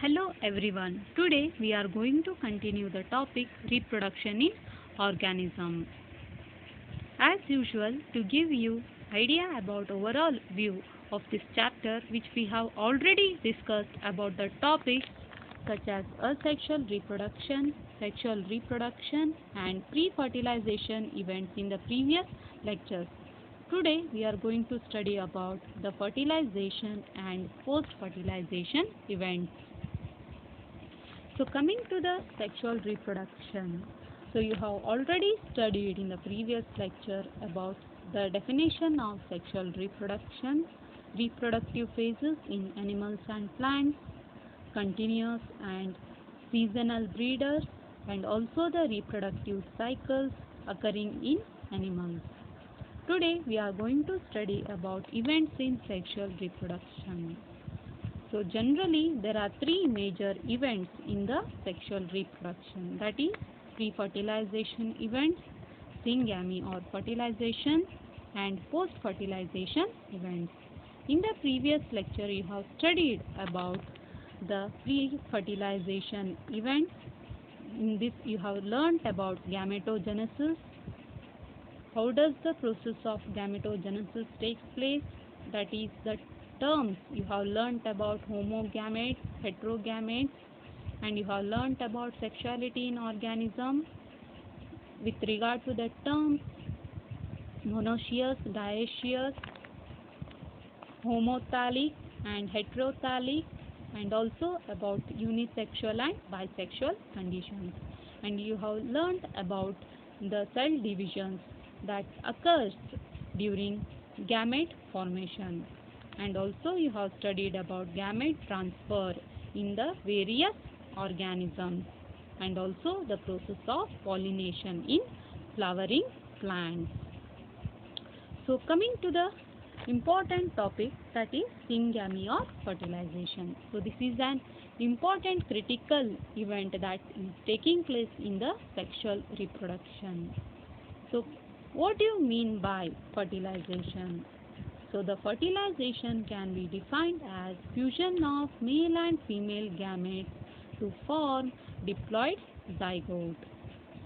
Hello everyone. Today we are going to continue the topic reproduction in organism. As usual, to give you idea about overall view of this chapter, which we have already discussed about the topics such as asexual reproduction, sexual reproduction and pre-fertilization events in the previous lectures. Today we are going to study about the fertilization and post-fertilization events. So coming to the sexual reproduction. So you have already studied in the previous lecture about the definition of sexual reproduction, reproductive phases in animals and plants, continuous and seasonal breeders, and also the reproductive cycles occurring in animals. Today we are going to study about events in sexual reproduction. So generally there are three major events in the sexual reproduction, that is pre-fertilization events, syngamy or fertilization, and post-fertilization events. In the previous lecture you have studied about the pre-fertilization events. In this you have learnt about gametogenesis. How does the process of gametogenesis takes place? That is the terms you have learnt about homogametes, heterogametes, and you have learnt about sexuality in organism with regard to the terms monoecious, dioecious, homothallic and heterothallic, and also about unisexual and bisexual conditions. And you have learnt about the cell divisions that occurs during gamete formation. And also you have studied about gamete transfer in the various organisms, and also the process of pollination in flowering plants. So coming to the important topic, that is syngamy or fertilization. So this is an important critical event that is taking place in the sexual reproduction. So what do you mean by fertilization? So the fertilization can be defined as fusion of male and female gametes to form diploid zygote.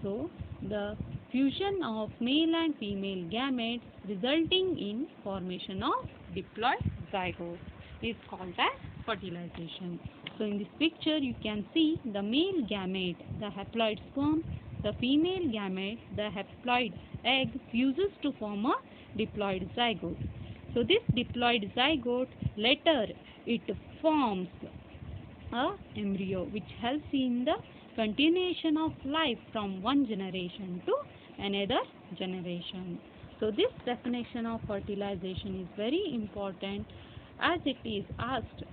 So the fusion of male and female gametes resulting in formation of diploid zygote is called as fertilization. So in this picture you can see the male gamete, the haploid sperm, the female gamete, the haploid egg fuses to form a diploid zygote. So this diploid zygote later it forms a embryo which helps in the continuation of life from one generation to another generation. So this definition of fertilization is very important as it is asked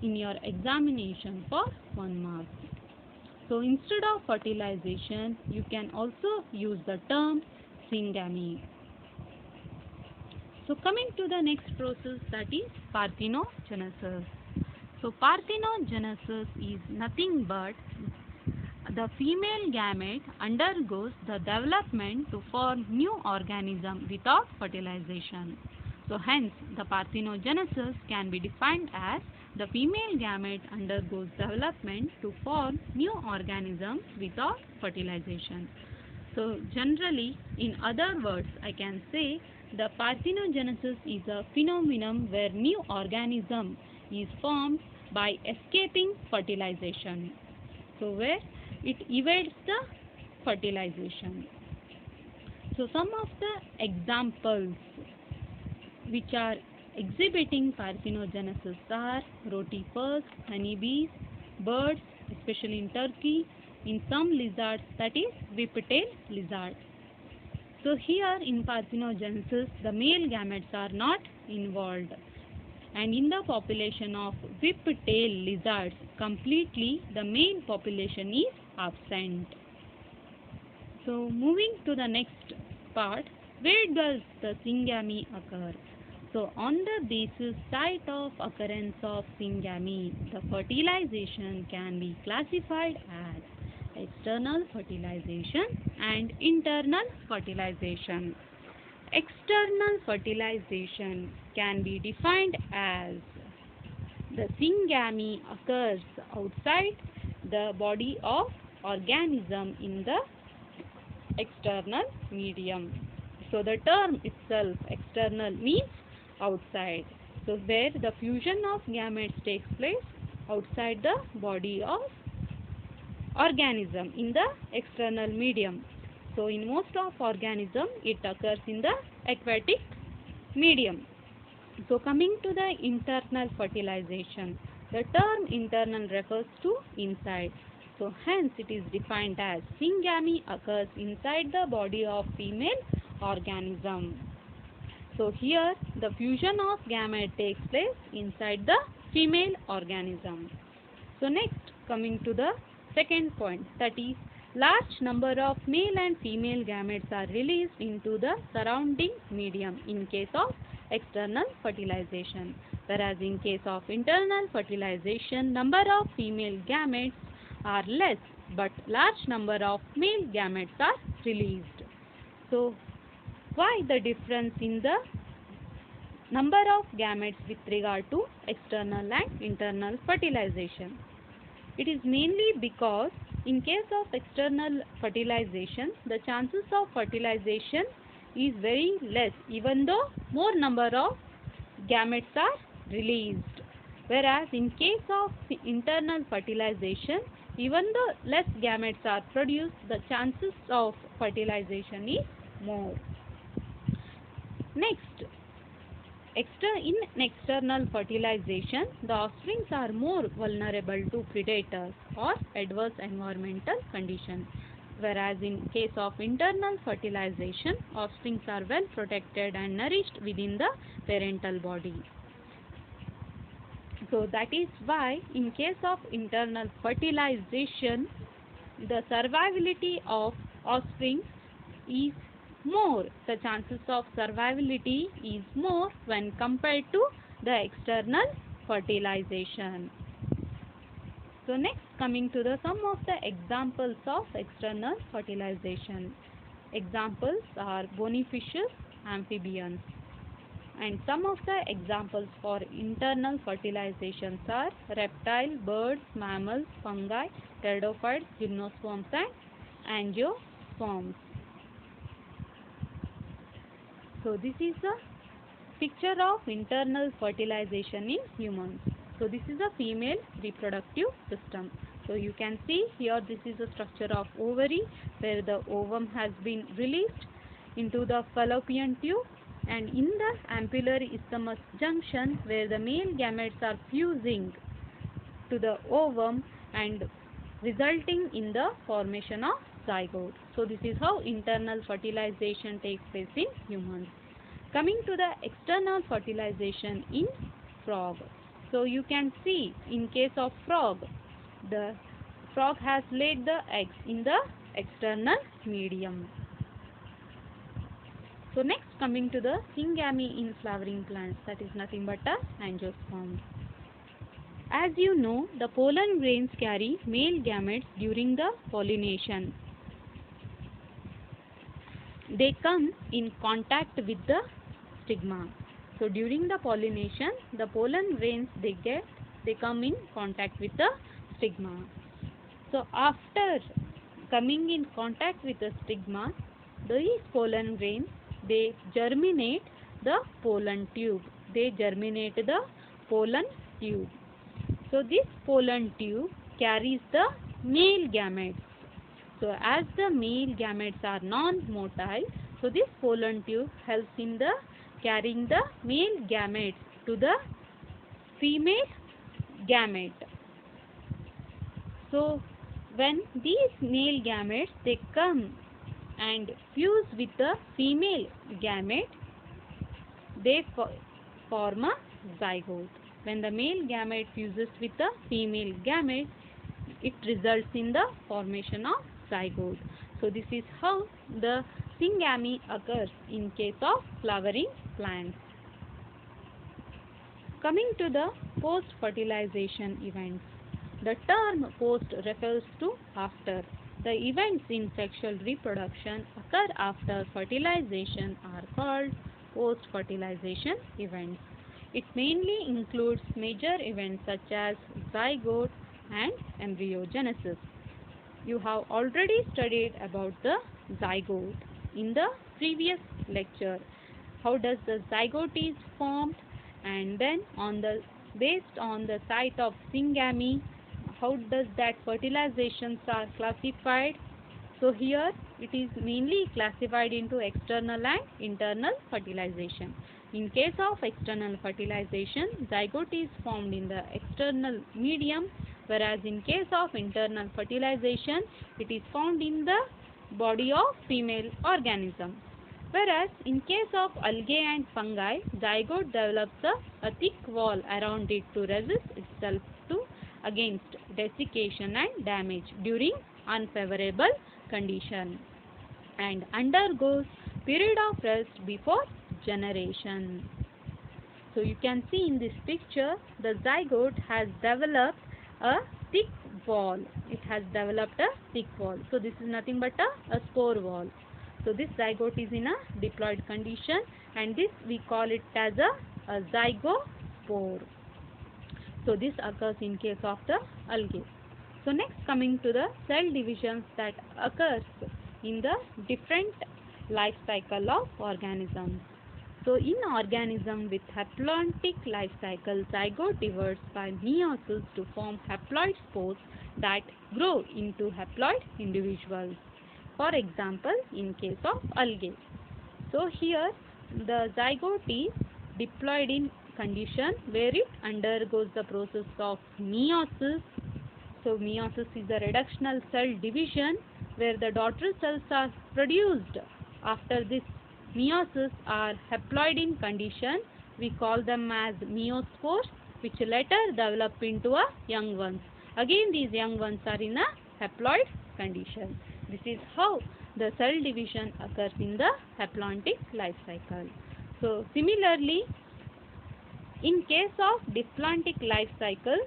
in your examination for 1 mark. So instead of fertilization you can also use the term syngamy. So coming to the next process, that is parthenogenesis. So parthenogenesis is nothing but the female gamete undergoes the development to form new organism without fertilization. So hence the parthenogenesis can be defined as the female gamete undergoes development to form new organism without fertilization. So generally, in other words, I can say the parthenogenesis is a phenomenon where new organism is formed by escaping fertilization. So where it evades the fertilization. So some of the examples which are exhibiting parthenogenesis are rotifers, honeybees, birds, especially in Turkey, in some lizards, that is whiptail lizard. So here in parthenogenesis the male gametes are not involved, and in the population of whiptail lizards completely the male population is absent. So moving to the next part, where does the syngamy occur? So on the basis site of occurrence of syngamy, the fertilization can be classified as external fertilization and internal fertilization. External fertilization can be defined as The syngamy occurs outside the body of organism in the external medium. So the term itself, external, means outside. So where the fusion of gametes takes place outside the body of organism in the external medium. So in most of organism it occurs in the aquatic medium. So coming to the internal fertilization, the term internal refers to inside. So hence it is defined as syngamy occurs inside the body of female organism. So here the fusion of gamete takes place inside the female organism. So next, coming to the second point, that is large number of male and female gametes are released into the surrounding medium in case of external fertilization, whereas in case of internal fertilization, number of female gametes are less but large number of male gametes are released. So why the difference in the number of gametes with regard to external and internal fertilization? It is mainly because in case of external fertilization, the chances of fertilization is very less even though more number of gametes are released. Whereas in case of internal fertilization, even though less gametes are produced, the chances of fertilization is more. Next, in external fertilization, the offsprings are more vulnerable to predators or adverse environmental conditions, whereas in case of internal fertilization, offsprings are well protected and nourished within the parental body. So that is why in case of internal fertilization, the survivability of offspring is more. The chances of survivability is more when compared to the external fertilization. So next, coming to the some of the examples of external fertilization. Examples are bony fishes, amphibians. And some of the examples for internal fertilizations are reptile, birds, mammals, fungi, pteridophytes, gymnosperms and angiosperms. So this is a picture of internal fertilization in humans. So this is a female reproductive system. So you can see here this is the structure of ovary where the ovum has been released into the fallopian tube, and in the ampullary isthmus junction where the male gametes are fusing to the ovum and resulting in the formation of zygote. So this is how internal fertilization takes place in humans. Coming to the external fertilization in frog. So you can see in case of frog, the frog has laid the eggs in the external medium. So next, coming to the syngamy in flowering plants, that is nothing but a angiosperm. As you know, the pollen grains carry male gametes during the pollination. They come in contact with the stigma. So during the pollination, the pollen grains they come in contact with the stigma. So after coming in contact with the stigma, these pollen grains they germinate the pollen tube. They germinate the pollen tube. So this pollen tube carries the male gametes. So as the male gametes are non-motile, so this pollen tube helps in the carrying the male gametes to the female gamete. So when these male gametes they come and fuse with the female gamete, they form a zygote. When the male gamete fuses with the female gamete, it results in the formation of zygote. So this is how the syngamy occurs in case of flowering plants. Coming to the post-fertilization events. The term post refers to after. The events in sexual reproduction occur after fertilization are called post-fertilization events. It mainly includes major events such as zygote and embryogenesis. You have already studied about the zygote in the previous lecture. How does the zygote is formed, and then based on the site of syngamy, how does that fertilizations are classified. So here it is mainly classified into external and internal fertilization. In case of external fertilization, zygote is formed in the external medium, whereas in case of internal fertilization, it is found in the body of female organism. Whereas in case of algae and fungi, zygote develops a thick wall around it to resist itself against desiccation and damage during unfavorable condition, and undergoes period of rest before generation. So you can see in this picture the zygote has developed a thick wall. It has developed a thick wall. So this is nothing but a spore wall. So this zygote is in a diploid condition, and this we call it as a zygospore. So this occurs in case of the algae. So next, coming to the cell divisions that occurs in the different life cycle of organisms. So in organism with haplontic life cycle, zygote divides by meiosis to form haploid spores that grow into haploid individuals. For example, in case of algae. So here the zygote is diploid in condition where it undergoes the process of meiosis. So meiosis is the reductional cell division where the daughter cells are produced. After this meiosis are haploid in condition. We call them as meiospores, which later develop into a young ones. Again these young ones are in a haploid condition. This is how the cell division occurs in the haplontic life cycle. So similarly, in case of diplontic life cycle,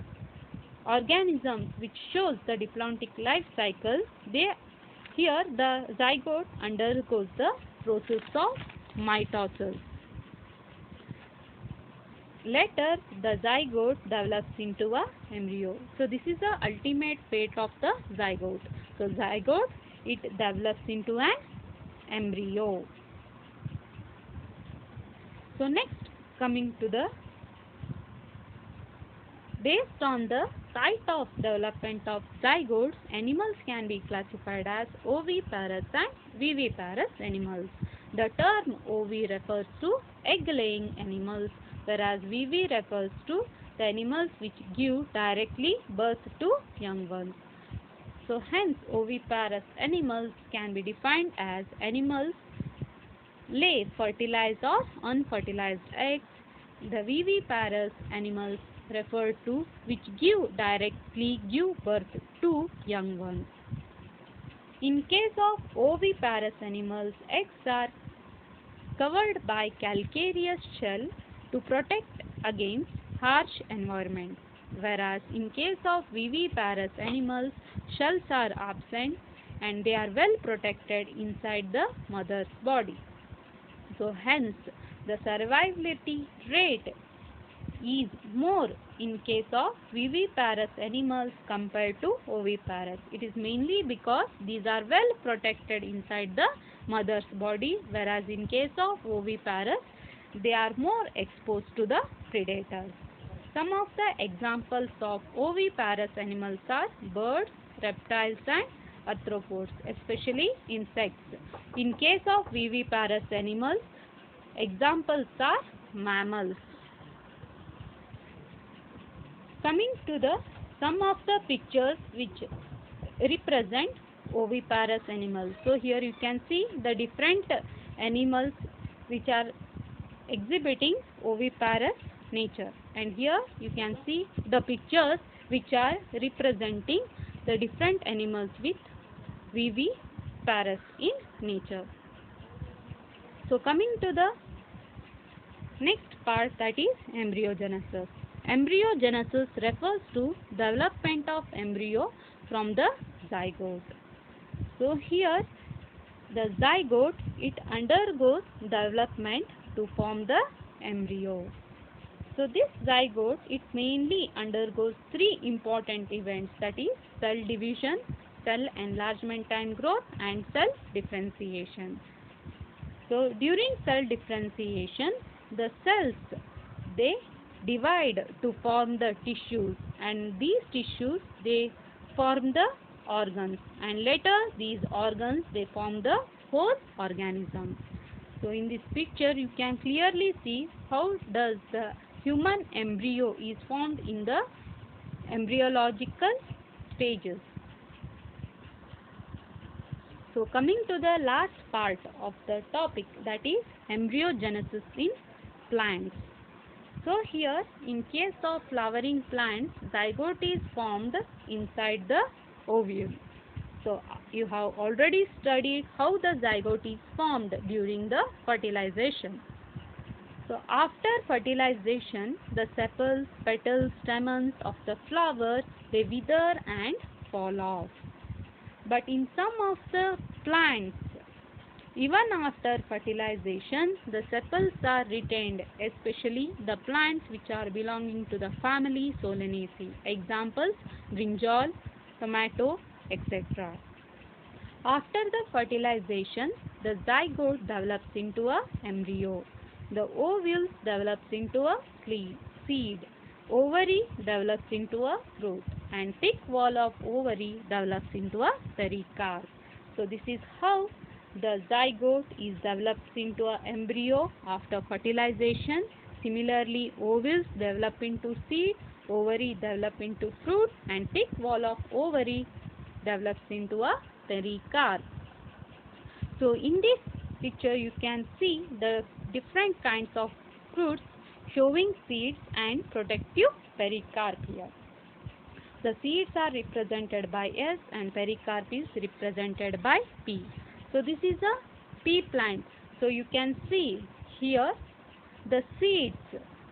organisms which shows the diplontic life cycle, here the zygote undergoes the process of mitosis. Later the zygote develops into a embryo. So this is the ultimate fate of the zygote. So zygote, it develops into an embryo. So next, coming to the based on the site of development of zygotes, animals can be classified as oviparous and viviparous animals. The term ovi refers to egg-laying animals, whereas vivi refers to the animals which give directly birth to young ones. So hence oviparous animals can be defined as animals lay fertilized or unfertilized eggs. The viviparous animals referred to which directly give birth to young ones. In case of oviparous animals, eggs are covered by calcareous shell to protect against harsh environment, whereas in case of viviparous animals, shells are absent and they are well protected inside the mother's body. So hence the survivability rate is more in case of viviparous animals compared to oviparous. It is mainly because these are well protected inside the mother's body, whereas in case of oviparous, they are more exposed to the predators. Some of the examples of oviparous animals are birds, reptiles and arthropods, especially insects. In case of viviparous animals, examples are mammals. Coming to some of the pictures which represent oviparous animals. So here you can see the different animals which are exhibiting oviparous nature, and here you can see the pictures which are representing the different animals with viviparous in nature. So coming to the next part, that is embryogenesis. Embryogenesis refers to development of embryo from the zygote. So here the zygote, it undergoes development to form the embryo. So this zygote, it mainly undergoes three important events, that is cell division, cell enlargement and growth, and cell differentiation. So during cell differentiation, the cells, they divide to form the tissues, and these tissues, they form the organs, and later these organs, they form the whole organism. So in this picture you can clearly see how does the human embryo is formed in the embryological stages. So coming to the last part of the topic, that is embryogenesis in plants. So here, in case of flowering plants, zygote is formed inside the ovule. So you have already studied how the zygote is formed during the fertilization. So after fertilization, the sepals, petals, stamens of the flower, they wither and fall off. But in some of the plants, even after fertilization, the sepals are retained, especially the plants which are belonging to the family Solanaceae. Examples, brinjal, tomato, etc. After the fertilization, the zygote develops into an embryo. The ovule develops into a seed. Ovary develops into a fruit, and thick wall of ovary develops into a pericarp. So this is how the zygote is developed into an embryo after fertilization. Similarly, ovules develop into seed, ovary develop into fruit, and thick wall of ovary develops into a pericarp. So in this picture you can see the different kinds of fruits showing seeds and protective pericarp here. The seeds are represented by S and pericarp is represented by P. So this is a pea plant. So you can see here the seeds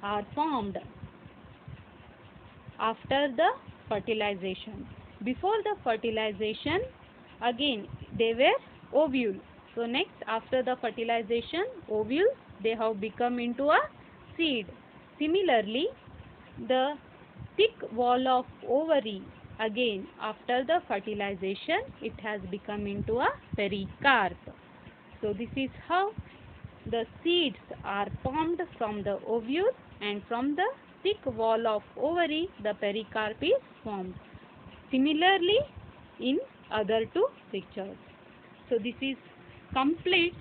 are formed after the fertilization. Before the fertilization, again they were ovule. So next, after the fertilization, ovules, they have become into a seed. Similarly, the thick wall of ovary, again after the fertilization, it has become into a pericarp. So this is how the seeds are formed from the ovule, and from the thick wall of ovary, the pericarp is formed. Similarly, in other two pictures. So this is complete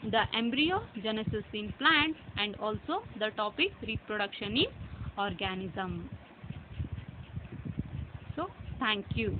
the embryogenesis in plants and also the topic reproduction in organism. So thank you.